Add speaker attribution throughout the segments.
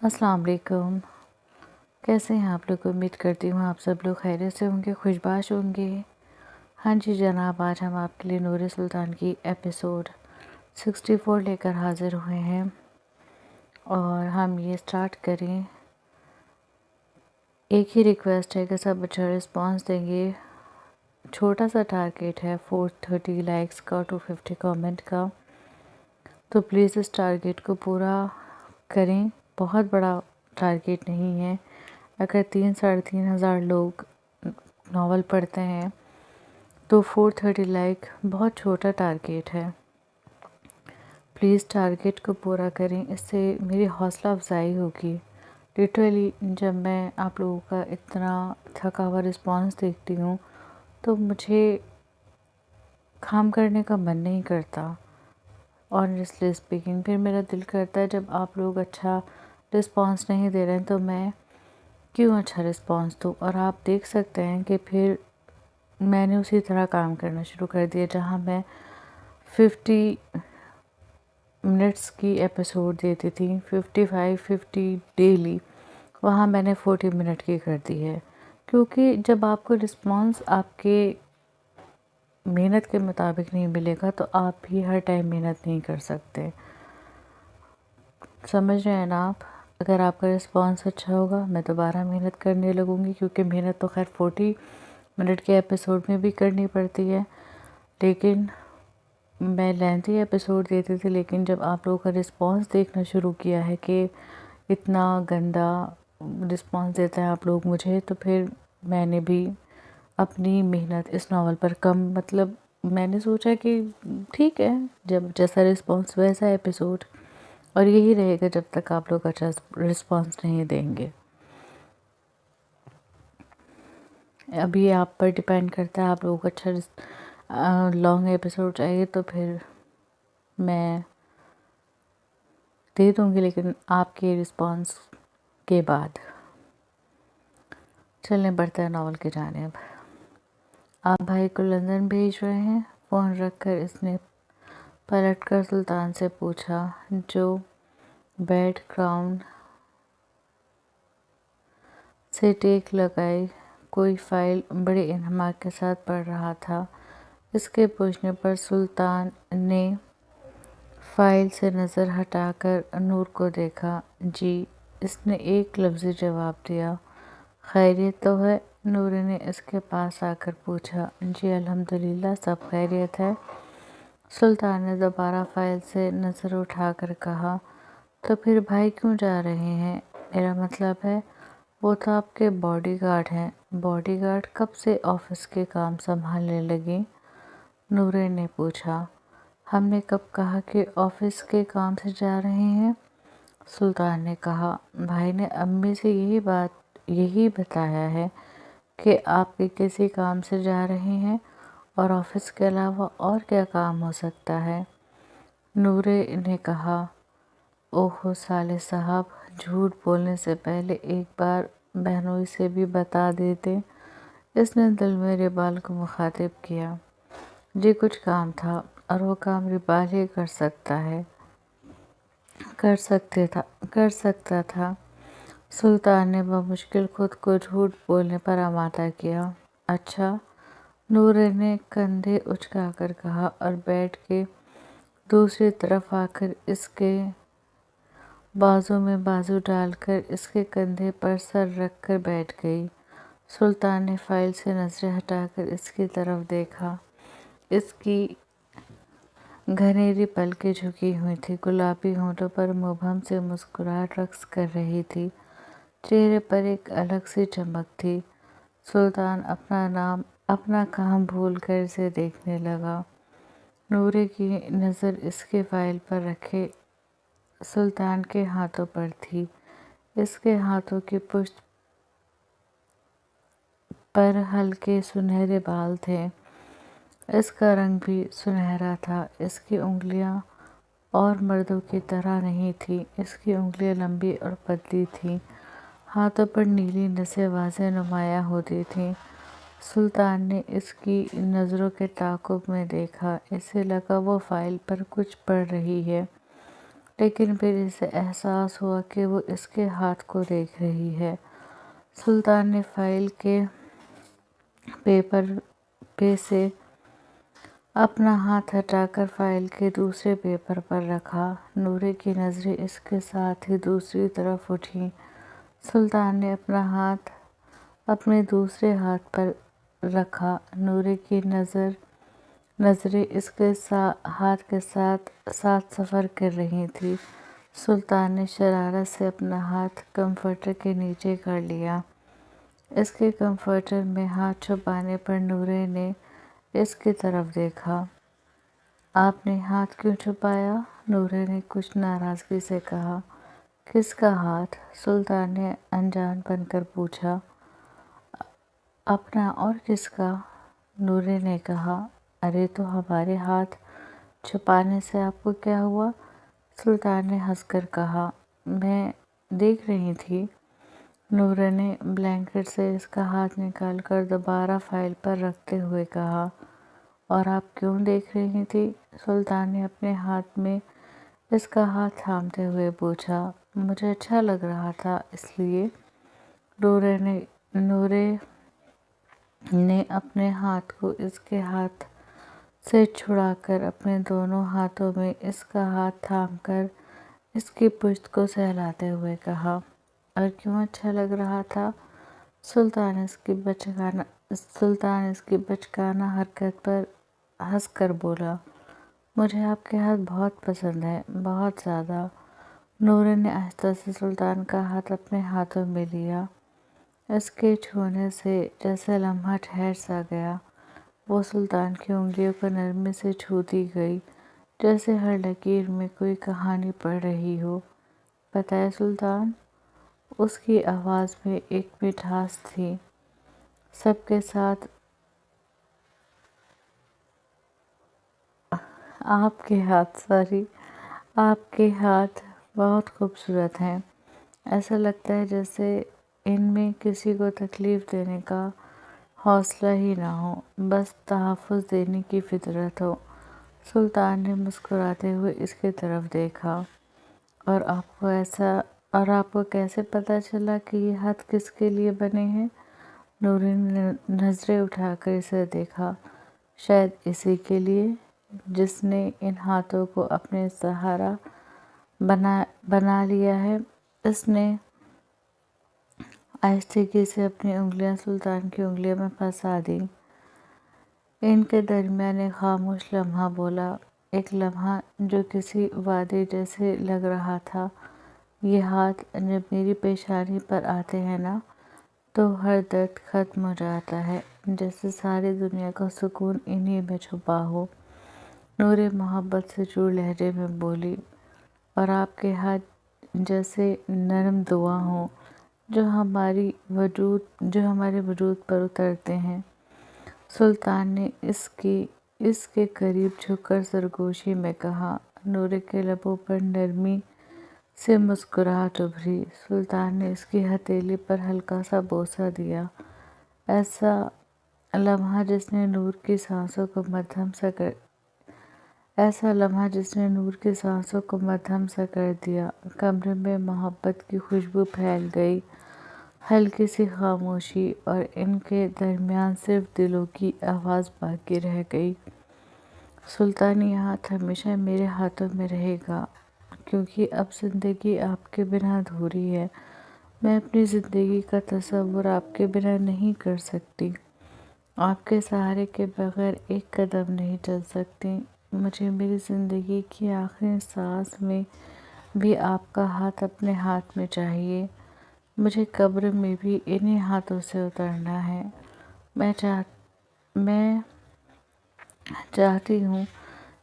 Speaker 1: السلام علیکم۔ کیسے ہیں آپ لوگ؟ امید کرتی ہوں آپ سب لوگ خیریت سے ہوں گے، خوشباش ہوں گے۔ ہاں جی جناب، آج ہم آپ کے لیے نور سلطان کی ایپیسوڈ 64 لے کر حاضر ہوئے ہیں، اور ہم یہ سٹارٹ کریں۔ ایک ہی ریکویسٹ ہے کہ سب اچھا رسپانس دیں گے۔ چھوٹا سا ٹارگیٹ ہے 430 لائکس کا، 250 کامنٹ کا، تو پلیز اس ٹارگیٹ کو پورا کریں۔ بہت بڑا ٹارگیٹ نہیں ہے۔ اگر 3-3.5 ہزار لوگ ناول پڑھتے ہیں تو 430 لائک بہت چھوٹا ٹارگیٹ ہے۔ پلیز ٹارگیٹ کو پورا کریں، اس سے میری حوصلہ افزائی ہوگی۔ لٹرلی جب میں آپ لوگوں کا اتنا تھکا ہوا رسپانس دیکھتی ہوں تو مجھے کام کرنے کا من نہیں کرتا۔ آنیسٹلی اسپیکنگ، پھر میرا دل کرتا ہے جب آپ لوگ اچھا رسپانس نہیں دے رہے ہیں تو میں کیوں اچھا رسپانس دوں۔ اور آپ دیکھ سکتے ہیں کہ پھر میں نے اسی طرح کام کرنا شروع کر دیا، جہاں میں 50 منٹس کی ایپیسوڈ دیتی تھی، 55-50 ڈیلی، وہاں میں نے 40 منٹ کی کر دی ہے۔ کیونکہ جب آپ کو رسپانس آپ کے محنت کے مطابق نہیں ملے گا تو آپ بھی ہر ٹائم محنت نہیں کر سکتے۔ سمجھ رہے ہیں نا آپ؟ اگر آپ کا رسپانس اچھا ہوگا میں دوبارہ محنت کرنے لگوں گی، کیونکہ محنت تو خیر 40 منٹ کے ایپیسوڈ میں بھی کرنی پڑتی ہے، لیکن میں لینتھی ایپیسوڈ دیتی تھی۔ لیکن جب آپ لوگوں کا رسپانس دیکھنا شروع کیا ہے کہ اتنا گندا رسپانس دیتے ہیں آپ لوگ مجھے، تو پھر میں نے بھی اپنی محنت اس ناول پر میں نے سوچا کہ ٹھیک ہے، جب جیسا رسپانس ویسا ایپیسوڈ، اور یہی رہے گا جب تک آپ لوگ اچھا رسپانس نہیں دیں گے۔ ابھی آپ پر ڈیپینڈ کرتا ہے، آپ لوگوں کو اچھا لانگ ایپیسوڈ چاہیے تو پھر میں دے دوں گی، لیکن آپ کے رسپانس کے بعد۔ چلنے بڑھتا ہے ناول کی جانب۔ آپ بھائی کو لندن بھیج رہے ہیں؟ فون رکھ کر اس نے پلٹ کر سلطان سے پوچھا، جو بیک گراؤنڈ سے ٹیک لگائے کوئی فائل بڑے انہماک کے ساتھ پڑھ رہا تھا۔ اس کے پوچھنے پر سلطان نے فائل سے نظر ہٹا کر نور کو دیکھا۔ جی، اس نے ایک لفظی جواب دیا۔ خیریت تو ہے؟ نور نے اس کے پاس آ کر پوچھا۔ جی الحمدللہ، سب خیریت ہے۔ سلطان نے دوبارہ فائل سے نظر اٹھا کر کہا، تو پھر بھائی کیوں جا رہے ہیں؟ میرا مطلب ہے وہ تو آپ کے باڈی گارڈ ہیں۔ باڈی گارڈ کب سے آفس کے کام سنبھالنے لگے؟ نور نے پوچھا۔ ہم نے کب کہا کہ آفس کے کام سے جا رہے ہیں؟ سلطان نے کہا۔ بھائی نے امی سے یہی بتایا ہے کہ آپ کے کسی کام سے جا رہے ہیں، اور آفس کے علاوہ اور کیا کام ہو سکتا ہے؟ نور نے کہا۔ اوہو صالح صاحب، جھوٹ بولنے سے پہلے ایک بار بہنوئی سے بھی بتا دیتے۔ اس نے دل میں ربال کو مخاطب کیا۔ جی کچھ کام تھا، اور وہ کام ربال ہی کر سکتا تھا۔ سلطان نے بمشکل خود کو جھوٹ بولنے پر آمادہ کیا۔ اچھا، نور نے کندھے اچکا کر کہا، اور بیڈ کے دوسری طرف آ کر اس کے بازو میں بازو ڈال کر اس کے کندھے پر سر رکھ کر بیٹھ گئی۔ سلطان نے فائل سے نظریں ہٹا کر اس کی طرف دیکھا۔ اس کی گھنیری پلکیں جھکی ہوئی تھیں، گلابی ہونٹوں پر مبہم سی مسکراہٹ رقص کر رہی تھی، چہرے پر ایک الگ سی چمک تھی۔ سلطان اپنا کام بھول کر اسے دیکھنے لگا۔ نور کی نظر اس کے فائل پر رکھے سلطان کے ہاتھوں پر تھی۔ اس کے ہاتھوں کی پشت پر ہلکے سنہرے بال تھے۔ اس کا رنگ بھی سنہرا تھا۔ اس کی انگلیاں اور مردوں کی طرح نہیں تھیں، اس کی انگلیاں لمبی اور پتلی تھیں، ہاتھوں پر نیلی نسیں واضح نمایاں ہوتی تھیں۔ سلطان نے اس کی نظروں کے تعاقب میں دیکھا، اسے لگا وہ فائل پر کچھ پڑھ رہی ہے۔ لیکن پھر اسے احساس ہوا کہ وہ اس کے ہاتھ کو دیکھ رہی ہے۔ سلطان نے فائل کے پیپر پہ سے اپنا ہاتھ ہٹا کر فائل کے دوسرے پیپر پر رکھا۔ نورے کی نظریں اس کے ساتھ ہی دوسری طرف اٹھیں۔ سلطان نے اپنا ہاتھ اپنے دوسرے ہاتھ پر رکھا۔ نورے کی نظریں اس کے ہاتھ کے ساتھ ساتھ سفر کر رہی تھیں۔ سلطان نے شرارت سے اپنا ہاتھ کمفرٹر کے نیچے کر لیا۔ اس کے کمفرٹر میں ہاتھ چھپانے پر نورے نے اس کی طرف دیکھا۔ آپ نے ہاتھ کیوں چھپایا؟ نورے نے کچھ ناراضگی سے کہا۔ کس کا ہاتھ؟ سلطان نے انجان بن کر پوچھا۔ اپنا اور کس کا؟ نورے نے کہا۔ ارے تو ہمارے ہاتھ چھپانے سے آپ کو کیا ہوا؟ سلطان نے ہنس کر کہا۔ میں دیکھ رہی تھی۔ نورے نے بلینکٹ سے اس کا ہاتھ نکال کر دوبارہ فائل پر رکھتے ہوئے کہا۔ اور آپ کیوں دیکھ رہی تھی؟ سلطان نے اپنے ہاتھ میں اس کا ہاتھ تھامتے ہوئے پوچھا۔ مجھے اچھا لگ رہا تھا اس لیے۔ نورے نے اپنے ہاتھ کو اس کے ہاتھ سے چھڑا کر اپنے دونوں ہاتھوں میں اس کا ہاتھ تھام کر اس کی پشت کو سہلاتے ہوئے کہا۔ اور کیوں اچھا لگ رہا تھا؟ سلطان اس کی بچکانہ حرکت پر ہنس کر بولا۔ مجھے آپ کے ہاتھ بہت پسند ہیں، بہت زیادہ۔ نورے نے آہستہ سے سلطان کا ہاتھ اپنے ہاتھوں میں لیا۔ اس کے چھونے سے جیسے لمحہ ٹھہر سا گیا۔ وہ سلطان کی انگلیوں کو نرمی سے چھوتی گئی، جیسے ہر لکیر میں کوئی کہانی پڑھ رہی ہو۔ پتہ ہے سلطان، اس کی آواز میں ایک مٹھاس تھی۔ آپ کے ہاتھ بہت خوبصورت ہیں۔ ایسا لگتا ہے جیسے ان میں کسی کو تکلیف دینے کا حوصلہ ہی نہ ہو، بس تحفظ دینے کی فطرت ہو۔ سلطان نے مسکراتے ہوئے اس کی طرف دیکھا۔ اور آپ کو کیسے پتہ چلا کہ یہ ہاتھ کس کے لیے بنے ہیں؟ نورے نے نظریں اٹھا کر اسے دیکھا۔ شاید اسی کے لیے جس نے ان ہاتھوں کو اپنے سہارا بنا لیا ہے۔ اس نے آہستگی سے اپنی انگلیاں سلطان کی انگلیوں میں پھنسا دیں۔ ان کے درمیان ایک خاموش لمحہ بولا، ایک لمحہ جو کسی وعدے جیسے لگ رہا تھا۔ یہ ہاتھ جب میری پیشانی پر آتے ہیں نا، تو ہر درد ختم ہو جاتا ہے، جیسے ساری دنیا کا سکون انہی میں چھپا ہو۔ نورے محبت سے چور لہجے میں بولی۔ اور آپ کے ہاتھ جیسے نرم دعا ہوں جو ہمارے وجود پر اترتے ہیں۔ سلطان نے اس کے قریب جھک کر سرگوشی میں کہا۔ نورے کے لبوں پر نرمی سے مسکراہٹ ابھری۔ سلطان نے اس کی ہتھیلی پر ہلکا سا بوسہ دیا۔ ایسا لمحہ جس نے نور کی سانسوں کو مدھم سا کر دیا۔ کمرے میں محبت کی خوشبو پھیل گئی۔ ہلکی سی خاموشی، اور ان کے درمیان صرف دلوں کی آواز باقی رہ گئی۔ سلطان، یہ ہاتھ ہمیشہ میرے ہاتھوں میں رہے گا، کیونکہ اب زندگی آپ کے بنا ادھوری ہے۔ میں اپنی زندگی کا تصور آپ کے بنا نہیں کر سکتی۔ آپ کے سہارے کے بغیر ایک قدم نہیں چل سکتی۔ مجھے میری زندگی کی آخری سانس میں بھی آپ کا ہاتھ اپنے ہاتھ میں چاہیے۔ مجھے قبر میں بھی انہی ہاتھوں سے اترنا ہے۔ میں چاہتی ہوں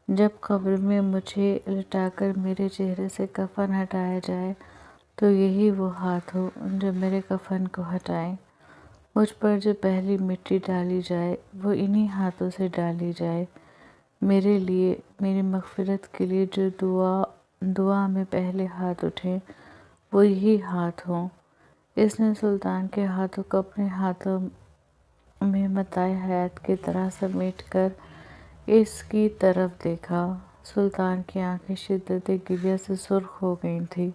Speaker 1: جب قبر میں مجھے لٹا کر میرے چہرے سے کفن ہٹایا جائے تو یہی وہ ہاتھ ہو جو میرے کفن کو ہٹائیں۔ مجھ پر جو پہلی مٹی ڈالی جائے وہ انہی ہاتھوں سے ڈالی جائے۔ میرے لیے، میری مغفرت کے لیے جو دعا میں پہلے ہاتھ اٹھیں وہ یہی ہاتھ ہوں۔ اس نے سلطان کے ہاتھوں کو اپنے ہاتھوں میں متاع حیات کی طرح سمیٹ کر اس کی طرف دیکھا۔ سلطان کی آنکھیں شدت گریہ سے سرخ ہو گئی تھیں۔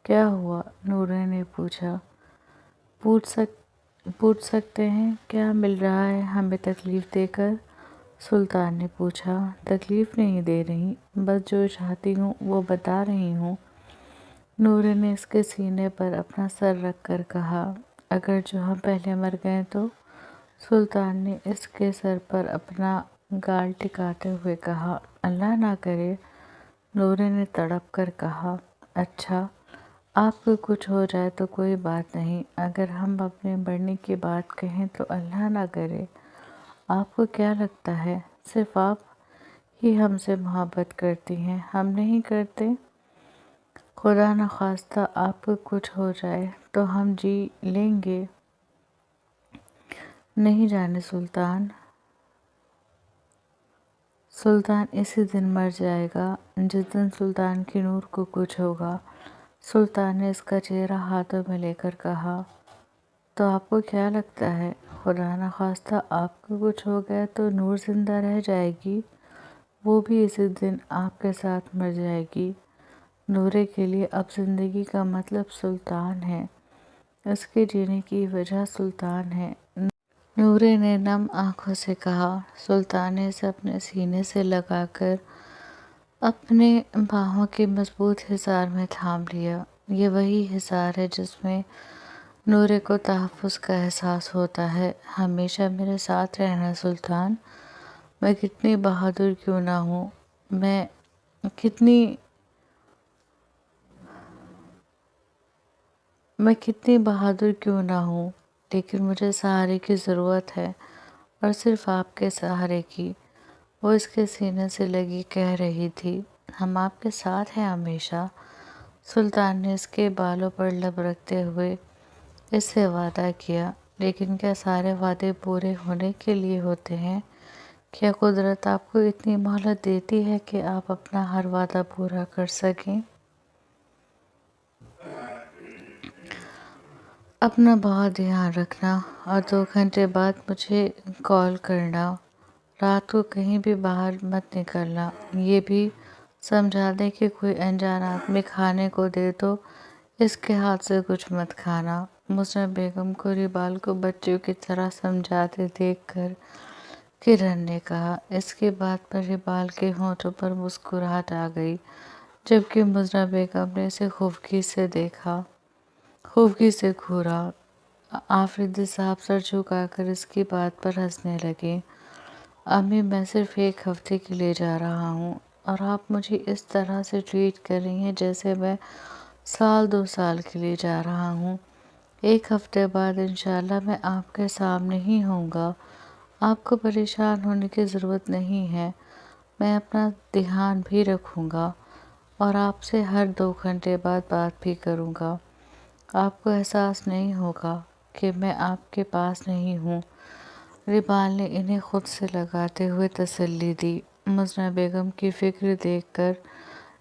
Speaker 1: کیا ہوا؟ نورے نے پوچھا۔ پوچھ سکتے ہیں کیا مل رہا ہے ہمیں تکلیف دے کر؟ سلطان نے پوچھا۔ تکلیف نہیں دے رہی، بس جو چاہتی ہوں وہ بتا رہی ہوں۔ نورے نے اس کے سینے پر اپنا سر رکھ کر کہا۔ اگر جو ہم پہلے مر گئے تو؟ سلطان نے اس کے سر پر اپنا گال ٹکاتے ہوئے کہا۔ اللہ نہ کرے، نورے نے تڑپ کر کہا۔ اچھا، آپ کو کچھ ہو جائے تو کوئی بات نہیں، اگر ہم اپنے مرنے کی بات کہیں تو اللہ نہ کرے۔ آپ کو کیا لگتا ہے صرف آپ ہی ہم سے محبت کرتی ہیں، ہم نہیں کرتے؟ خدا نخواستہ آپ کو کچھ ہو جائے تو ہم جی لیں گے؟ نہیں جانے سلطان اسی دن مر جائے گا جس دن سلطان کی نور کو کچھ ہوگا۔ سلطان نے اس کا چہرہ ہاتھوں میں لے کر کہا۔ تو آپ کو کیا لگتا ہے خدا نخواستہ آپ کو کچھ ہو گیا تو نور زندہ رہ جائے گی؟ وہ بھی اسی دن آپ کے ساتھ مر جائے گی۔ نورے کے لیے اب زندگی کا مطلب سلطان ہے، اس کے جینے کی وجہ سلطان ہے۔ نورے نے نم آنکھوں سے کہا۔ سلطان نے اسے اپنے سینے سے لگا کر اپنے باہوں کے مضبوط حصار میں تھام لیا۔ یہ وہی حصار ہے جس میں نورے کو تحفظ کا احساس ہوتا ہے۔ ہمیشہ میرے ساتھ رہنا سلطان، میں کتنی بہادر کیوں نہ ہوں، میں کتنی بہادر کیوں نہ ہوں، لیکن مجھے سہارے کی ضرورت ہے، اور صرف آپ کے سہارے کی۔ وہ اس کے سینے سے لگی کہہ رہی تھی۔ ہم آپ کے ساتھ ہیں ہمیشہ۔ سلطان نے اس کے بالوں پر لب رکھتے ہوئے اس سے وعدہ کیا۔ لیکن کیا سارے وعدے پورے ہونے کے لیے ہوتے ہیں؟ کیا قدرت آپ کو اتنی مہلت دیتی ہے کہ آپ اپنا ہر وعدہ پورا کر سکیں؟ اپنا بہت دھیان رکھنا، اور 2 گھنٹے بعد مجھے کال کرنا۔ رات کو کہیں بھی باہر مت نکلنا۔ یہ بھی سمجھا دیں کہ کوئی انجان آدمی کھانے کو دے تو اس کے ہاتھ سے کچھ مت کھانا۔ مزنہ بیگم کو ریبال کو بچیوں کی طرح سمجھاتے دیکھ کر کرن نے کہا۔ اس کی بات پر ریبال کے ہونٹوں پر مسکراہٹ آ گئی، جبکہ مزنہ بیگم نے اسے خوفی سے گھورا۔ آفریدی صاحب سر جھکا کر اس کی بات پر ہنسنے لگے۔ امی، میں صرف 1 ہفتے کے لیے جا رہا ہوں، اور آپ مجھے اس طرح سے ٹریٹ کر رہی ہیں جیسے میں 2 سال کے لیے جا رہا ہوں۔ 1 ہفتے بعد انشاءاللہ میں آپ کے سامنے ہی ہوں گا۔ آپ کو پریشان ہونے کی ضرورت نہیں ہے، میں اپنا دھیان بھی رکھوں گا، اور آپ سے ہر 2 گھنٹے بعد بات بھی کروں گا۔ آپ کو احساس نہیں ہوگا کہ میں آپ کے پاس نہیں ہوں۔ ریبال نے انہیں خود سے لگاتے ہوئے تسلی دی۔ مزنہ بیگم کی فکر دیکھ کر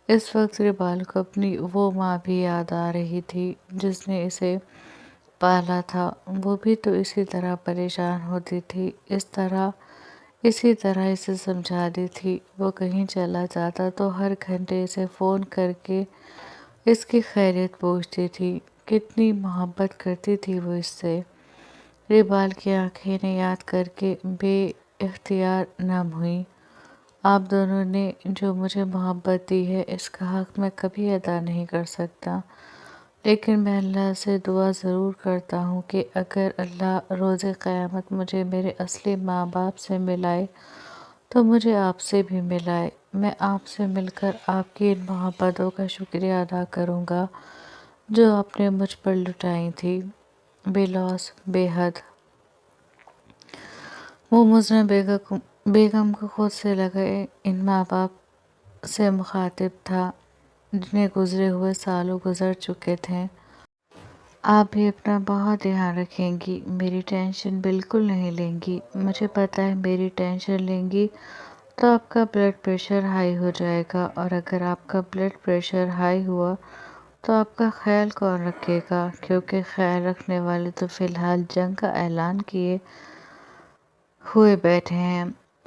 Speaker 1: اس وقت ریبال کو اپنی وہ ماں بھی یاد آ رہی تھی جس نے اسے پالا تھا۔ وہ بھی تو اسی طرح پریشان ہوتی تھی، اسی طرح اسے سمجھاتی تھی۔ وہ کہیں چلا جاتا تو ہر گھنٹے اسے فون کر کے اس کی خیریت پوچھتی تھی۔ کتنی محبت کرتی تھی وہ اس سے۔ ریبال کی آنکھیں انہیں یاد کر کے بے اختیار نم ہوئیں۔ آپ دونوں نے جو مجھے محبت دی ہے اس کا حق میں کبھی ادا نہیں کر سکتا، لیکن میں اللہ سے دعا ضرور کرتا ہوں کہ اگر اللہ روز قیامت مجھے میرے اصلی ماں باپ سے ملائے تو مجھے آپ سے بھی ملائے۔ میں آپ سے مل کر آپ کی ان محبتوں کا شکریہ ادا کروں گا جو آپ نے مجھ پر لٹائی تھی، بے لوث، بے حد۔ وہ مزنہ بیگم کو خود سے لگے ان ماں باپ سے مخاطب تھا جنہیں گزرے ہوئے سالوں گزر چکے تھے۔ آپ بھی اپنا بہت دھیان رکھیں گی، میری ٹینشن بالکل نہیں لیں گی۔ مجھے پتہ ہے میری ٹینشن لیں گی تو آپ کا بلڈ پریشر ہائی ہو جائے گا، اور اگر آپ کا بلڈ پریشر ہائی ہوا تو آپ کا خیال کون رکھے گا؟ کیونکہ خیال رکھنے والے تو فی الحال جنگ کا اعلان کیے ہوئے بیٹھے ہیں۔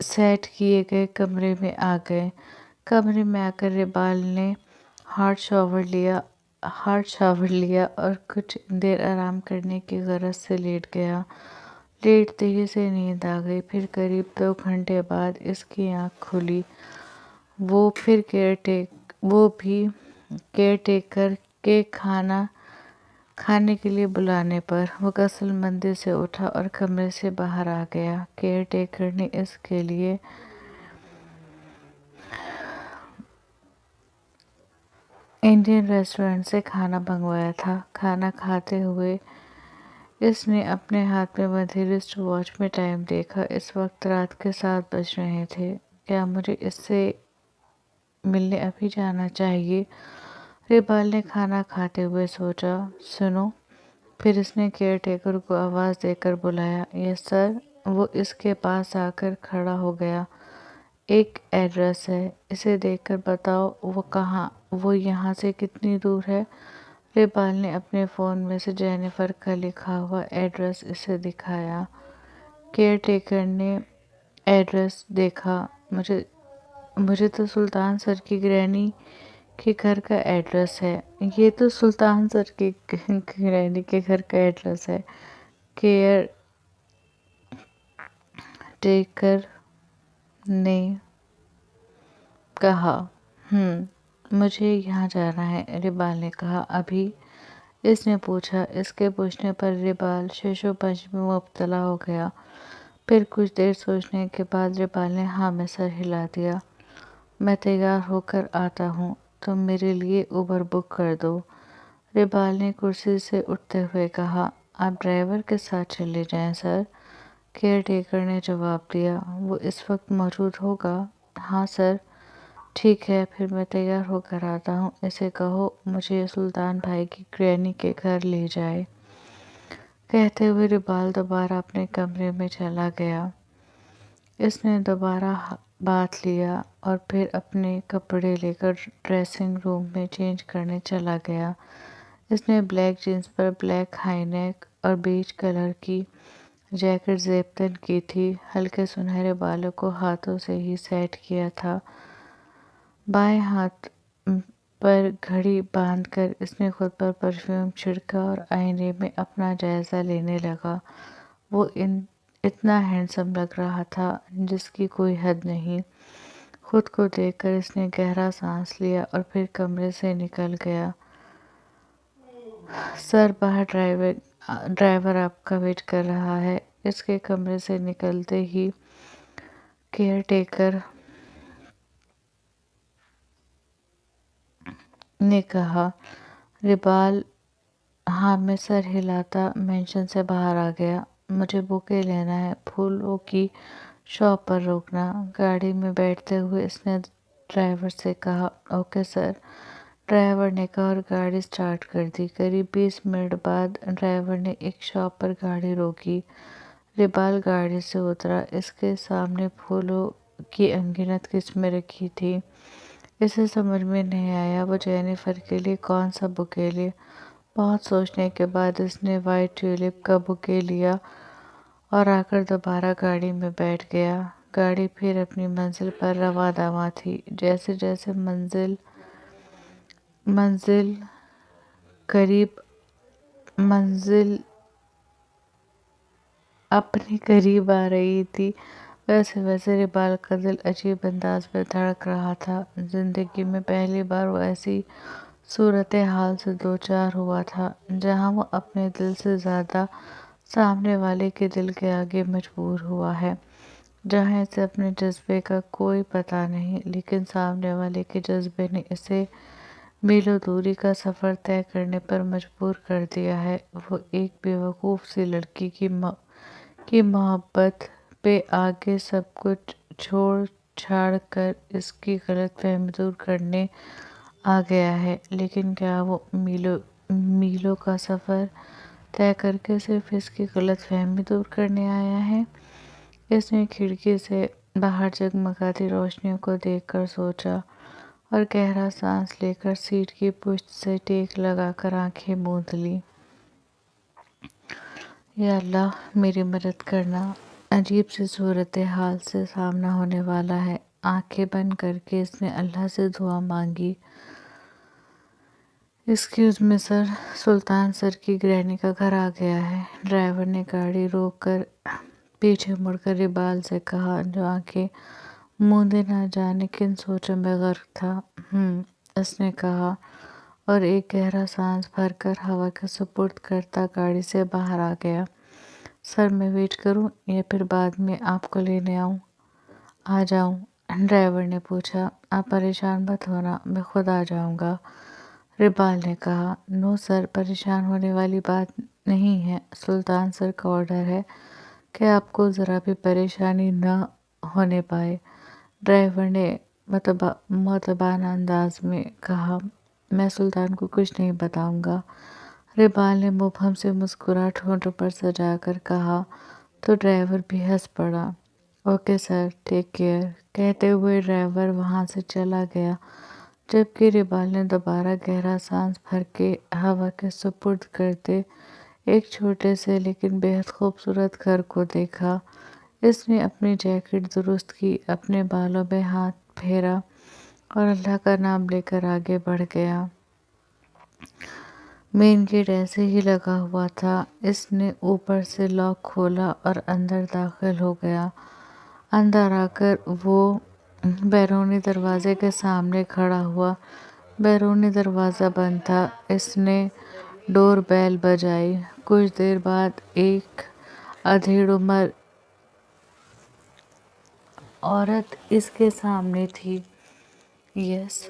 Speaker 1: سیٹ کیے گئے کمرے میں آ گئے۔ کمرے میں آ کر ربال نے ہاٹ شاور لیا اور کچھ دیر آرام کرنے کی غرض سے لیٹ گیا۔ لیٹتے ہی سے نیند آ گئی۔ پھر قریب 2 گھنٹے بعد اس کی آنکھ کھلی۔ وہ بھی کیئر ٹیکر کے کھانے کے لیے بلانے پر۔ وہ غسل مندی سے اٹھا اور کمرے سے باہر آ گیا۔ کیئر ٹیکر نے اس کے لیے انڈین ریسٹورنٹ سے کھانا منگوایا تھا۔ کھانا کھاتے ہوئے اس نے اپنے ہاتھ میں بندھی رسٹ واچ میں ٹائم دیکھا۔ اس وقت رات کے 7 بج رہے تھے۔ کیا مجھے اس سے ملنے ابھی جانا چاہیے؟ ربال نے کھانا کھاتے ہوئے سوچا۔ سنو۔ پھر اس نے کیئر ٹیکر کو آواز دے کر بلایا۔ یس سر۔ وہ اس کے پاس آ کر کھڑا ہو گیا۔ ایک ایڈریس ہے، اسے دیکھ کر بتاؤ وہ یہاں سے کتنی دور ہے؟ ربال نے اپنے فون میں سے جینیفر کا لکھا ہوا ایڈریس اسے دکھایا۔ کیئر ٹیکر نے ایڈریس دیکھا۔ مجھے تو سلطان سر کی گرینی کے گھر کا ایڈریس ہے۔ یہ تو سلطان سر کی گرینی کے گھر کا ایڈریس ہے، کیئر ٹیکر نے کہا۔ مجھے یہاں جانا ہے، ربال نے کہا۔ ابھی؟ اس نے پوچھا۔ اس کے پوچھنے پر ربال شش و پنج میں مبتلا ہو گیا۔ پھر کچھ دیر سوچنے کے بعد ربال نے ہاں میں سر ہلا دیا۔ میں تیار ہو کر آتا ہوں، تم میرے لیے اوبر بک کر دو، ربال نے کرسی سے اٹھتے ہوئے کہا۔ آپ ڈرائیور کے ساتھ چلے جائیں سر، کیئر ٹیکر نے جواب دیا۔ وہ اس وقت موجود ہوگا؟ ہاں سر۔ ٹھیک ہے، پھر میں تیار ہو کر آتا ہوں۔ اسے کہو مجھے سلطان بھائی کی گرینی کے گھر لے جائے۔ کہتے ہوئے ربال دوبارہ اپنے کمرے میں چلا گیا۔ اس نے دوبارہ باتھ لیا اور پھر اپنے کپڑے لے کر ڈریسنگ روم میں چینج کرنے چلا گیا۔ اس نے بلیک جینس پر بلیک ہائی نیک اور بیج کلر کی جیکٹ زیب تن کی تھی۔ ہلکے سنہرے بالوں کو ہاتھوں سے ہی سیٹ کیا تھا۔ بائیں ہاتھ پر گھڑی باندھ کر اس نے خود پر پرفیوم چھڑکا اور آئینے میں اپنا جائزہ لینے لگا۔ وہ اتنا ہینڈسم لگ رہا تھا جس کی کوئی حد نہیں۔ خود کو دیکھ کر اس نے گہرا سانس لیا اور پھر کمرے سے نکل گیا۔ سر باہر ڈرائیور آپ کا ویٹ کر رہا ہے، اس کے کمرے سے نکلتے ہی کیئر ٹیکر نے کہا۔ ربال ہاں میں سر ہلاتا مینشن سے باہر آ گیا۔ مجھے بوکے لینا ہے، پھولوں کی شاپ پر روکنا، گاڑی میں بیٹھتے ہوئے اس نے ڈرائیور سے کہا۔ اوکے سر، ڈرائیور نے کہا اور گاڑی سٹارٹ کر دی۔ قریب 20 منٹ بعد ڈرائیور نے ایک شاپ پر گاڑی روکی۔ ربال گاڑی سے اترا۔ اس کے سامنے پھولوں کی انگنت قسمیں رکھی تھیں۔ اسے سمجھ میں نہیں آیا وہ جینیفر کے لیے کون سا بوکے لے۔ بہت سوچنے کے بعد اس نے وائٹ ٹیولپ کا بوکے لیا اور آ کر دوبارہ گاڑی میں بیٹھ گیا۔ گاڑی پھر اپنی منزل پر رواں دواں تھی۔ جیسے جیسے منزل اپنے قریب آ رہی تھی، ویسے ویسے ربال کا دل عجیب انداز میں دھڑک رہا تھا۔ زندگی میں پہلی بار وہ ایسی صورتحال سے دوچار ہوا تھا جہاں وہ اپنے دل سے زیادہ سامنے والے کے دل کے آگے مجبور ہوا ہے، جہاں اسے اپنے جذبے کا کوئی پتہ نہیں، لیکن سامنے والے کے جذبے نے اسے میلوں دوری کا سفر طے کرنے پر مجبور کر دیا ہے۔ وہ ایک بے وقوف سی لڑکی کی محبت پہ آگے سب کچھ چھوڑ چھاڑ کر اس کی غلط فہمی دور کرنے آ گیا ہے، لیکن کیا وہ میلوں کا سفر طے کر کے صرف اس کی غلط فہمی دور کرنے آیا ہے؟ اس نے کھڑکی سے باہر جگمگاتی روشنیوں کو دیکھ کر سوچا اور گہرا سانس لے کر سیٹ کی پشت سے ٹیک لگا کر آنکھیں موند لیں۔ یا اللہ میری مدد کرنا، عجیب سی صورتحال سے سامنا ہونے والا ہے۔ آنکھیں بند کر کے اس نے اللہ سے دعا مانگی۔ ایکسکیوز می سر، سلطان سر کی گرینی کا گھر آ گیا ہے۔ ڈرائیور نے گاڑی روک کر پیچھے مڑ کر اقبال سے کہا، جو آنکھیں موندے نہ جانے کن سوچوں میں غرق تھا۔ اس نے کہا اور ایک گہرا سانس بھر کر ہوا کے سپرد کرتا گاڑی سے باہر آ گیا۔ سر میں ویٹ کروں یا پھر بعد میں آپ کو لینے آ جاؤں؟ ڈرائیور نے پوچھا۔ آپ پریشان مت ہونا، میں خود آ جاؤں گا، اقبال نے کہا۔ نو سر، پریشان ہونے والی بات نہیں ہے۔ سلطان سر کا آرڈر ہے کہ آپ کو ذرا بھی پریشانی نہ ہونے پائے۔ ڈرائیور نے مؤدبانہ انداز میں کہا۔ میں سلطان کو کچھ نہیں بتاؤں گا، اقبال نے مبہم سے مسکراہٹ ہونٹوں پر سجا کر کہا تو ڈرائیور بھی ہنس پڑا۔ اوکے سر، ٹیک کیئر، کہتے ہوئے ڈرائیور وہاں سے چلا گیا، جبکہ اقبال نے دوبارہ گہرا سانس بھر کے ہوا کے سپرد کرتے ایک چھوٹے سے لیکن بہت خوبصورت گھر کو دیکھا۔ اس نے اپنی جیکٹ درست کی، اپنے بالوں میں ہاتھ پھیرا اور اللہ کا نام لے کر آگے بڑھ گیا۔ مین گیٹ ایسے ہی لگا ہوا تھا۔ اس نے اوپر سے لاک کھولا اور اندر داخل ہو گیا۔ اندر آ کر وہ بیرونی دروازے کے سامنے کھڑا ہوا۔ بیرونی دروازہ بند تھا۔ اس نے ڈور بیل بجائی۔ کچھ دیر بعد ایک ادھیڑ عمر عورت اس کے سامنے تھی۔ یس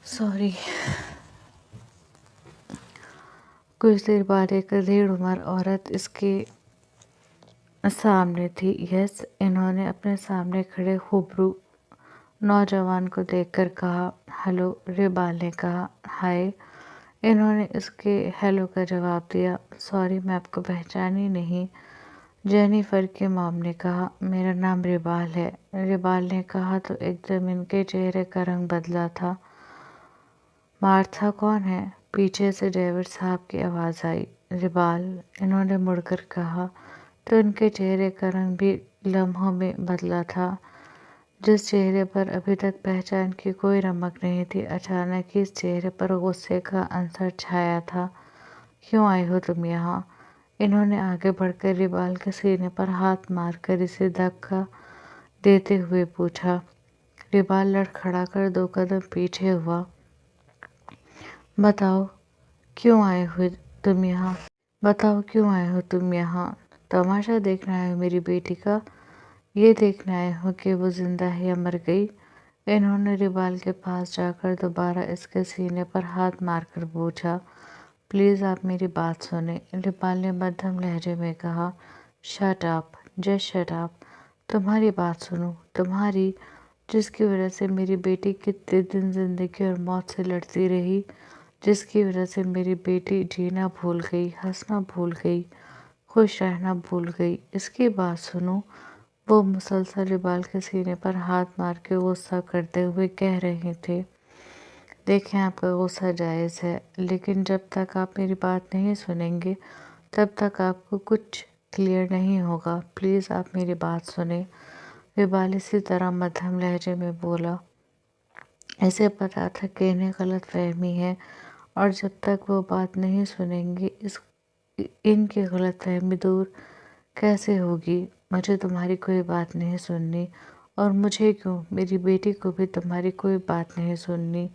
Speaker 1: سوری کچھ دیر بعد ایک ادھیڑ عمر عورت اس کے سامنے تھی۔ یس انہوں نے اپنے سامنے کھڑے خوبرو نوجوان کو دیکھ کر کہا۔ ہیلو، اقبال نے کہا۔ ہائے، انہوں نے اس کے ہیلو کا جواب دیا۔ سوری، میں آپ کو پہچانی نہیں، جینیفر کی مام نے کہا۔ میرا نام اقبال ہے، اقبال نے کہا تو ایک دم ان کے چہرے کا رنگ بدلا تھا۔ مارتھا کون ہے؟ پیچھے سے ڈیوڈ صاحب کی آواز آئی۔ اقبال، انہوں نے مڑ کر کہا تو ان کے چہرے کا رنگ بھی لمحوں میں بدلا تھا۔ جس چہرے پر ابھی تک پہچان کی کوئی رمق نہیں تھی، اچانک ہی اس چہرے پر غصے کا عنصر چھایا تھا۔ کیوں آئے ہو تم یہاں؟ انہوں نے آگے بڑھ کر اقبال کے سینے پر ہاتھ مار کر اسے دھکا دیتے ہوئے پوچھا۔ اقبال لڑکھڑا کر 2 قدم پیچھے ہوا۔ بتاؤ کیوں آئے ہو تم یہاں؟ بتاؤ کیوں آئے ہو تم یہاں؟ تماشا دیکھنا آئے ہو میری بیٹی کا؟ یہ دیکھنا آئے ہو کہ وہ زندہ ہے یا مر گئی؟ انہوں نے اقبال کے پاس جا کر دوبارہ اس کے سینے پر ہاتھ مار کر پوچھا۔ پلیز آپ میری بات سنیں، اقبال نے مدھم لہجے میں کہا۔ Shut up, just shut up, تمہاری بات سنوں، تمہاری، جس کی وجہ سے میری بیٹی کتنے دن زندگی اور موت سے لڑتی رہی، جس کی وجہ سے میری بیٹی جینا بھول گئی، ہنسنا بھول گئی، خوش رہنا بھول گئی، اس کی بات سنو۔ وہ مسلسل اقبال کے سینے پر ہاتھ مار کے غصہ کرتے ہوئے کہہ رہے تھے۔ دیکھیں، آپ کا غصہ جائز ہے، لیکن جب تک آپ میری بات نہیں سنیں گے تب تک آپ کو کچھ کلیئر نہیں ہوگا۔ پلیز آپ میری بات سنیں، اقبال اسی طرح مدھم لہجے میں بولا۔ اسے پتا تھا کہ انہیں غلط فہمی ہے اور جب تک وہ بات نہیں سنیں گے ان کی غلط فہمی دور کیسے ہوگی؟ مجھے تمہاری کوئی بات نہیں سننی، اور مجھے کیوں، میری بیٹی کو بھی تمہاری کوئی بات نہیں سننی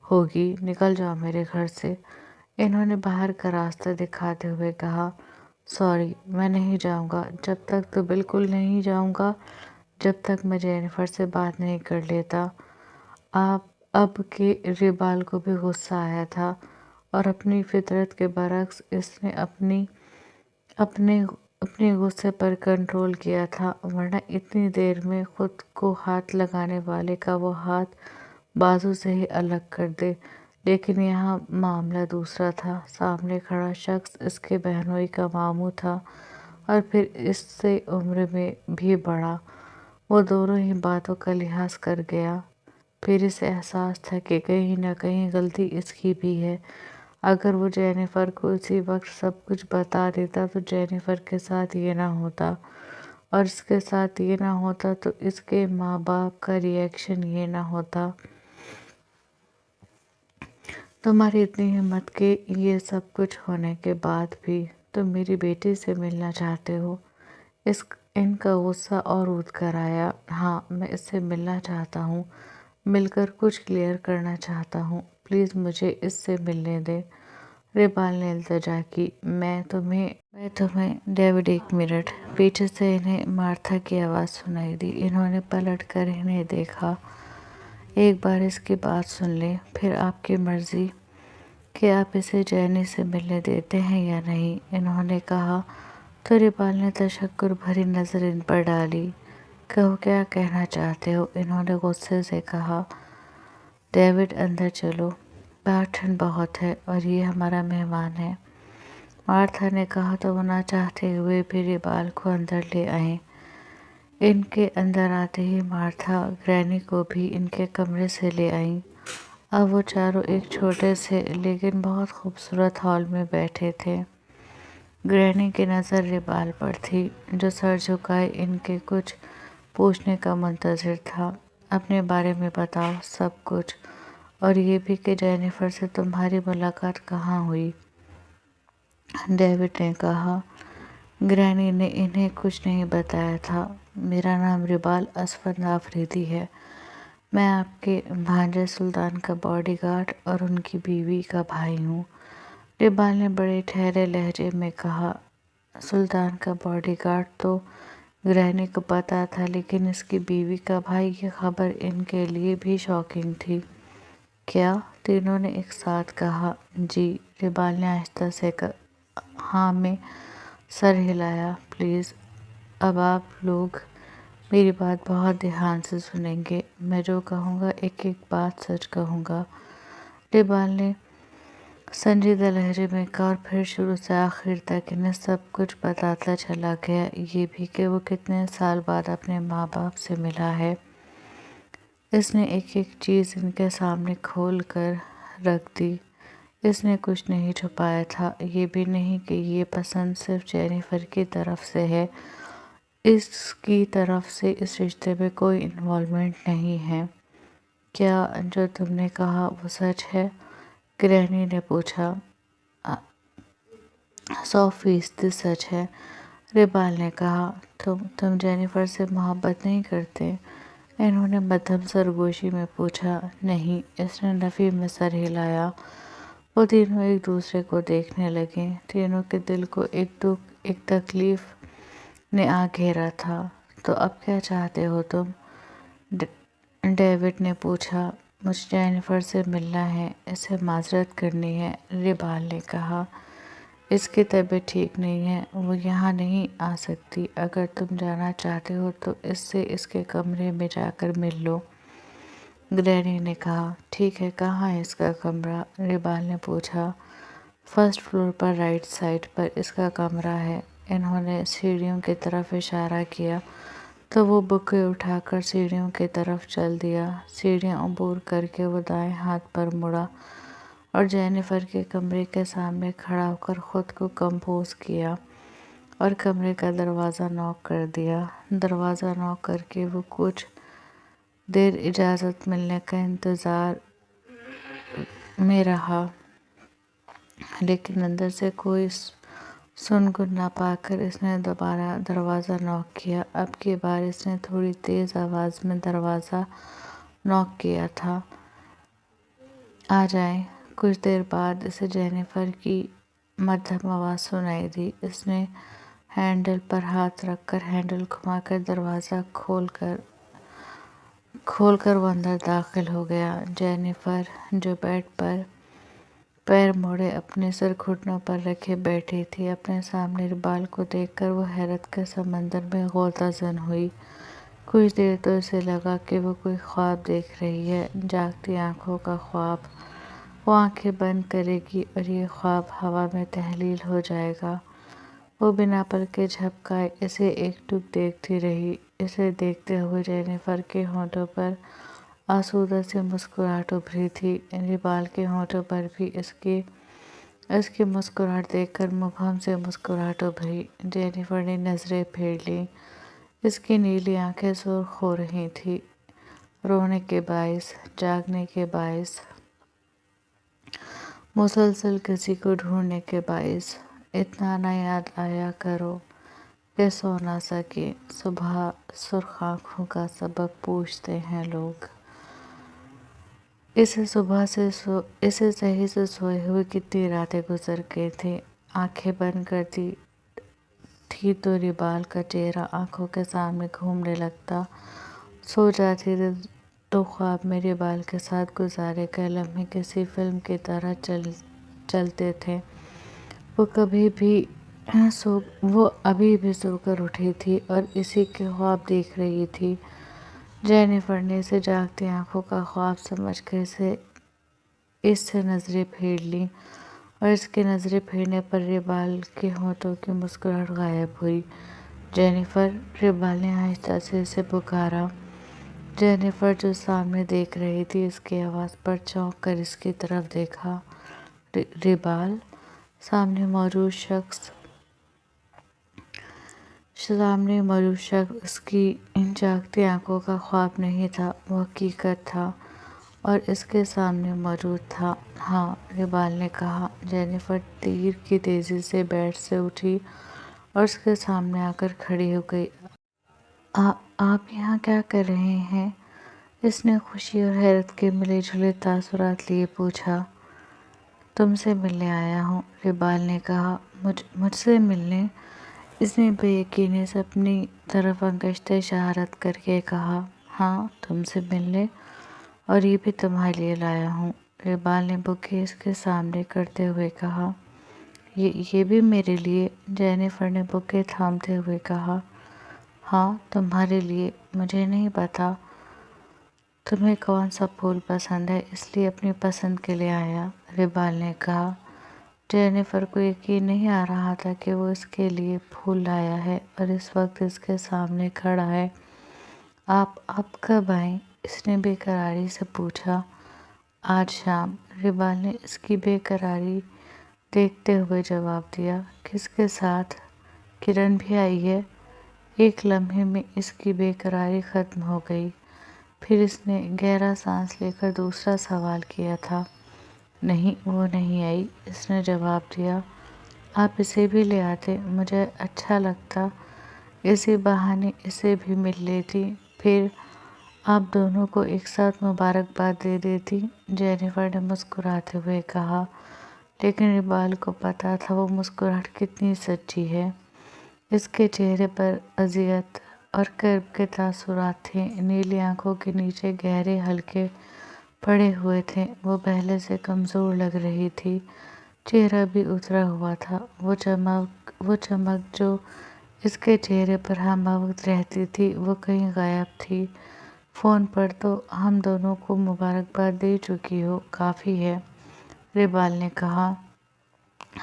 Speaker 1: ہوگی۔ نکل جاؤ میرے گھر سے، انہوں نے باہر کا راستہ دکھاتے ہوئے کہا۔ سوری، میں نہیں جاؤں گا، جب تک تو بالکل نہیں جاؤں گا جب تک میں جینیفر سے بات نہیں کر لیتا۔ اب کہ اقبال کو بھی غصہ آیا تھا اور اپنی فطرت کے برعکس اس نے اپنے غصے پر کنٹرول کیا تھا، ورنہ اتنی دیر میں خود کو ہاتھ لگانے والے کا وہ ہاتھ بازو سے ہی الگ کر دے۔ لیکن یہاں معاملہ دوسرا تھا۔ سامنے کھڑا شخص اس کے بہنوئی کا ماموں تھا اور پھر اس سے عمر میں بھی بڑا۔ وہ دونوں ہی باتوں کا لحاظ کر گیا۔ پھر اسے احساس تھا کہ کہیں نہ کہیں غلطی اس کی بھی ہے۔ اگر وہ جینیفر کو اسی وقت سب کچھ بتا دیتا تو جینیفر کے ساتھ یہ نہ ہوتا، اور اس کے ساتھ یہ نہ ہوتا تو اس کے ماں باپ کا ری ایکشن یہ نہ ہوتا۔ تمہاری اتنی ہمت کہ یہ سب کچھ ہونے کے بعد بھی تم میری بیٹی سے ملنا چاہتے ہو۔ ان کا غصہ اور اٹھ کر آیا۔ ہاں، میں اس سے ملنا چاہتا ہوں، مل کر کچھ کلیئر کرنا چاہتا ہوں، پلیز مجھے اس سے ملنے دیں۔ ریبال نے التجا کی۔ میں تمہیں ڈیوڈ، ایک منٹ۔ پیچھے سے انہیں مارتھا کی آواز سنائی دی۔ انہوں نے پلٹ کر انہیں دیکھا۔ ایک بار اس کی بات سن لیں، پھر آپ کی مرضی کہ آپ اسے جینی سے ملنے دیتے ہیں یا نہیں، انہوں نے کہا۔ تو ریبال نے تشکر بھری نظر ان پر ڈالی۔ کہو، کیا کہنا چاہتے ہو، انہوں نے غصے سے کہا۔ ڈیوڈ، اندر چلو، باہر ٹھنڈ بہت ہے اور یہ ہمارا مہمان ہے، مارتھا نے کہا تو وہ نہ چاہتے ہوئے بھی ریبال کو اندر لے آئیں۔ ان کے اندر آتے ہی مارتھا گرینی کو بھی ان کے کمرے سے لے آئیں۔ اب وہ چاروں ایک چھوٹے سے لیکن بہت خوبصورت ہال میں بیٹھے تھے۔ گرینی کی نظر ریبال پر تھی، جو سر جھکائے ان کے کچھ پوچھنے کا منتظر تھا۔ اپنے بارے میں بتاؤ، سب کچھ، اور یہ بھی کہ جینیفر سے تمہاری ملاقات کہاں ہوئی، ڈیوڈ نے کہا۔ گرینی نے انہیں کچھ نہیں بتایا تھا۔ میرا نام ریبال اسفند آفریدی ہے، میں آپ کے بھانجے سلطان کا باڈی گارڈ اور ان کی بیوی کا بھائی ہوں، ریبال نے بڑے ٹھہرے لہجے میں کہا۔ سلطان کا باڈی گارڈ تو گرینی کو پتا تھا، لیکن اس کی بیوی کا بھائی، یہ خبر ان کے لیے بھی شاکنگ تھی۔ کیا؟ تینوں نے ایک ساتھ کہا۔ جی، ریبال نے آہستہ سے ہاں میں سر ہلایا۔ پلیز، اب آپ لوگ میری بات بہت دھیان سے سنیں گے، میں جو کہوں گا ایک ایک بات سچ کہوں گا، ریبال نے سنجیدہ لہجے میں کہا، اور پھر شروع سے آخر تک انہیں سب کچھ بتاتا چلا گیا، یہ بھی کہ وہ کتنے سال بعد اپنے ماں باپ سے ملا ہے۔ اس نے ایک ایک چیز ان کے سامنے کھول کر رکھ دی۔ اس نے کچھ نہیں چھپایا تھا، یہ بھی نہیں کہ یہ پسند صرف جینیفر کی طرف سے ہے، اس کی طرف سے اس رشتے میں کوئی انوالومنٹ نہیں ہے۔ کیا جو تم نے کہا وہ سچ ہے؟ گرینی نے پوچھا۔ 100% سچ ہے، ریبال نے کہا۔ تم جینیفر سے محبت نہیں کرتے؟ انہوں نے مدھم سرگوشی میں پوچھا۔ نہیں، اس نے نفی میں سر ہلایا۔ وہ تینوں ایک دوسرے کو دیکھنے لگے۔ تینوں کے دل کو ایک دکھ، ایک تکلیف نے آ گھیرا تھا۔ تو اب کیا چاہتے ہو تم؟ ڈیوڈ نے پوچھا۔ مجھے جینیفر سے ملنا ہے، اسے معذرت کرنی ہے، ریبال نے کہا۔ اس کی طبیعت ٹھیک نہیں ہے، وہ یہاں نہیں آ سکتی، اگر تم جانا چاہتے ہو تو اس سے اس کے کمرے میں جا کر مل لو، گرینی نے کہا۔ ٹھیک ہے، کہاں ہے اس کا کمرہ؟ ریبال نے پوچھا۔ فرسٹ فلور پر رائٹ سائڈ پر اس کا کمرہ ہے، انہوں نے سیڑھیوں کی طرف اشارہ کیا تو وہ بکے اٹھا کر سیڑھیوں کی طرف چل دیا۔ سیڑھیاں عبور کر کے وہ دائیں ہاتھ پر مڑا اور جینیفر کے کمرے کے سامنے کھڑا ہو کر خود کو کمپوز کیا اور کمرے کا دروازہ ناک کر دیا۔ دروازہ ناک کر کے وہ کچھ دیر اجازت ملنے کا انتظار میں رہا، لیکن اندر سے کوئی سنگن نہ پا کر اس نے دوبارہ دروازہ ناک کیا۔ اب کی بار اس نے تھوڑی تیز آواز میں دروازہ ناک کیا تھا۔ آ جائیں۔ کچھ دیر بعد اسے جینیفر کی مدھم آواز سنائی دی۔ اس نے ہینڈل پر ہاتھ رکھ کر ہینڈل گھما کر دروازہ کھول کر وہ اندر داخل ہو گیا۔ جینیفر، جو بیڈ پر پیر موڑے اپنے سر گھٹنوں پر رکھے بیٹھی تھی، اپنے سامنے ریبال کو دیکھ کر وہ حیرت کے سمندر میں غوطہ زن ہوئی۔ کچھ دیر تو اسے لگا کہ وہ کوئی خواب دیکھ رہی ہے، جاگتی آنکھوں کا خواب۔ وہ آنکھیں بند کرے گی اور یہ خواب ہوا میں تحلیل ہو جائے گا۔ وہ بنا پلکیں جھپکائے اسے ایک ٹک دیکھتی رہی۔ اسے دیکھتے ہوئے جینیفر کے ہونٹوں پر آسودہ سی مسکراہٹ ابھری تھی۔ ریبال کے ہونٹوں پر بھی اس کی اس کی مسکراہٹ دیکھ کر مبہم سے مسکراہٹ ابھری۔ جینیفر نے نظریں پھیر لیں۔ اس کی نیلی آنکھیں سرخ ہو رہی تھیں، رونے کے باعث، جاگنے کے باعث، مسلسل کسی کو ڈھونڈنے کے باعث۔ اتنا نہ یاد آیا کرو کہ سو نہ سکے، صبح سرخ آنکھوں کا سبب پوچھتے ہیں لوگ۔ اسے صحیح سے سوئے ہوئے کتنی راتیں گزر گئی تھیں۔ آنکھیں بند کرتی تھی تو ریبال کا چہرہ آنکھوں کے سامنے گھومنے لگتا، سو جاتی تھی تو خواب میں ریبال کے ساتھ گزارے گئے لمحے کسی فلم کی طرح چلتے تھے۔ وہ ابھی بھی سو کر اٹھی تھی اور اسی کے خواب دیکھ رہی تھی۔ جینیفر نے اسے جاگتی آنکھوں کا خواب سمجھ کر اس سے نظریں پھیر لیں اور اس کے نظریں پھیرنے پر ریبال کے ہونٹوں کی مسکراہٹ غائب ہوئی۔ جینیفر! ریبال نے آہستہ سے اسے پکارا۔ جینیفر جو سامنے دیکھ رہی تھی، اس کی آواز پر چونک کر اس کی طرف دیکھا۔ ریبال! سامنے موجود شخص اس کی ان جاگتی آنکھوں کا خواب نہیں تھا، وہ حقیقت تھا اور اس کے سامنے موجود تھا۔ ہاں، ریبال نے کہا۔ جینیفر تیر کی تیزی سے بیڈ سے اٹھی اور اس کے سامنے آ کر کھڑی ہو گئی۔ آپ یہاں کیا کر رہے ہیں؟ اس نے خوشی اور حیرت کے ملے جلے تاثرات لیے پوچھا۔ تم سے ملنے آیا ہوں، ریبال نے کہا۔ مجھ سے ملنے؟ اس نے بے یقینی سے اپنی طرف انگشت اشارت کر کے کہا۔ ہاں، تم سے ملنے، اور یہ بھی تمہارے لیے لایا ہوں۔ ریبال نے بوکے اس کے سامنے کرتے ہوئے کہا۔ یہ بھی میرے لیے؟ جینیفر نے بوکے تھامتے ہوئے کہا۔ ہاں، تمہارے لیے۔ مجھے نہیں پتا تمہیں کون سا پھول پسند ہے، اس لیے اپنی پسند کے لیے آیا، ریبال نے کہا۔ جینیفر کو یقین نہیں آ رہا تھا کہ وہ اس کے لیے پھول لایا ہے اور اس وقت اس کے سامنے کھڑا ہے۔ آپ کب آئیں؟ اس نے بے قراری سے پوچھا۔ آج شام، ریبال نے اس کی بے قراری دیکھتے ہوئے جواب دیا۔ کس کے ساتھ؟ کرن بھی آئی ہے؟ ایک لمحے میں اس کی بے قراری ختم ہو گئی، پھر اس نے گہرا سانس لے کر دوسرا سوال کیا تھا۔ نہیں، وہ نہیں آئی، اس نے جواب دیا۔ آپ اسے بھی لے آتے، مجھے اچھا لگتا، اسی بہانے اسے بھی مل لیتی، پھر آپ دونوں کو ایک ساتھ مبارکباد دے دیتی، جینیفر نے مسکراتے ہوئے کہا۔ لیکن ریبال کو پتا تھا وہ مسکراہٹ کتنی سچی ہے۔ اس کے چہرے پر اذیت اور کرب کے تاثرات تھے، نیلی آنکھوں کے نیچے گہرے حلقے پڑے ہوئے تھے، وہ پہلے سے کمزور لگ رہی تھی، چہرہ بھی اترا ہوا تھا، وہ چمک جو اس کے چہرے پر ہمہ وقت رہتی تھی وہ کہیں غائب تھی۔ فون پر تو ہم دونوں کو مبارکباد دے چکی ہو، کافی ہے، ریبال نے کہا۔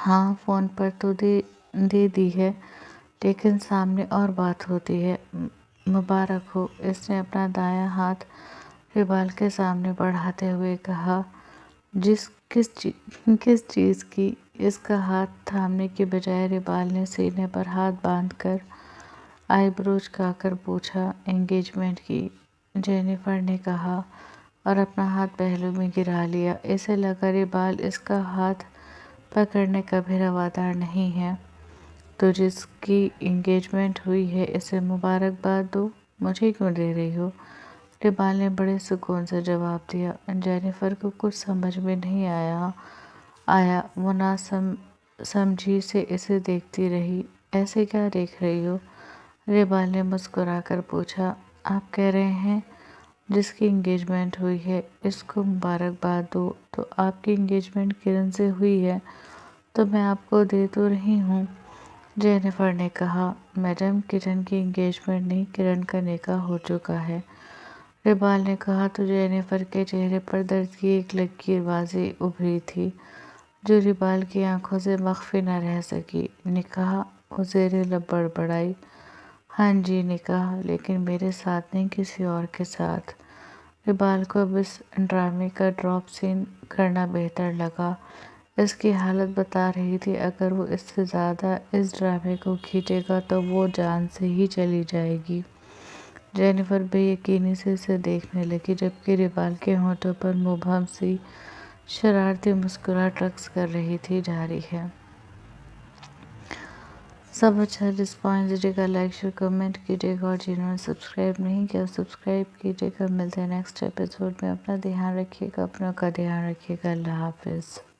Speaker 1: ہاں، فون پر تو دے دی ہے، لیکن سامنے اور بات ہوتی ہے۔ مبارک ہو، اس نے اپنا دایاں ہاتھ ریبال کے سامنے بڑھاتے ہوئے کہا۔ کس چیز کی؟ اس کا ہاتھ تھامنے کی بجائے ریبال نے سینے پر ہاتھ باندھ کر آئی برو جھکا کر پوچھا۔ انگیجمنٹ کی، جینیفر نے کہا اور اپنا ہاتھ پہلو میں گرا لیا۔ اسے لگا ریبال اس کا ہاتھ پکڑنے کا بھی روادار نہیں ہے۔ تو جس کی انگیجمنٹ ہوئی ہے اسے مبارکباد دو، مجھے کیوں دے رہی ہو؟ ریبال نے بڑے سکون سے جواب دیا۔ جینیفر کو کچھ سمجھ میں نہیں آیا، وہ نہ سمجھی سے اسے دیکھتی رہی۔ ایسے کیا دیکھ رہی ہو؟ ریبال نے مسکرا کر پوچھا۔ آپ کہہ رہے ہیں جس کی انگیجمنٹ ہوئی ہے اس کو مبارکباد دو، تو آپ کی انگیجمنٹ کرن سے ہوئی ہے تو میں آپ کو دے تو رہی ہوں، جینیفر نے کہا۔ میڈم، کرن کی انگیجمنٹ نہیں، کرن کا نکاح ہو چکا ہے، ریبال نے کہا تو جینیفر کے چہرے پر درد کی ایک لکیر واضح ابھری تھی جو ریبال کی آنکھوں سے مخفی نہ رہ سکی۔ نکاح؟ وہ زیر لب بڑبڑائی۔ ہاں جی، نکاح، لیکن میرے ساتھ نہیں، کسی اور کے ساتھ۔ ریبال کو اب اس ڈرامے کا ڈراپ سین کرنا بہتر لگا۔ اس کی حالت بتا رہی تھی اگر وہ اس سے زیادہ اس ڈرامے کو کھینچے گا تو وہ جان سے ہی چلی جائے گی۔ جینیفر بے یقینی سے اسے دیکھنے لگی جبکہ ریبال کے ہونٹوں پر مبہم سی شرارتی مسکراہٹ رقص کر رہی تھی۔ جاری ہے۔ سب اچھا رسپانس دیجیے گا، لائک شیئر کمنٹ کیجیے گا اور جنہوں نے سبسکرائب نہیں کیا سبسکرائب کیجیے گا۔ ملتے ہیں نیکسٹ ایپیسوڈ میں۔ اپنا دھیان رکھیے گا، اپنوں کا دھیان رکھیے گا۔ اللہ حافظ۔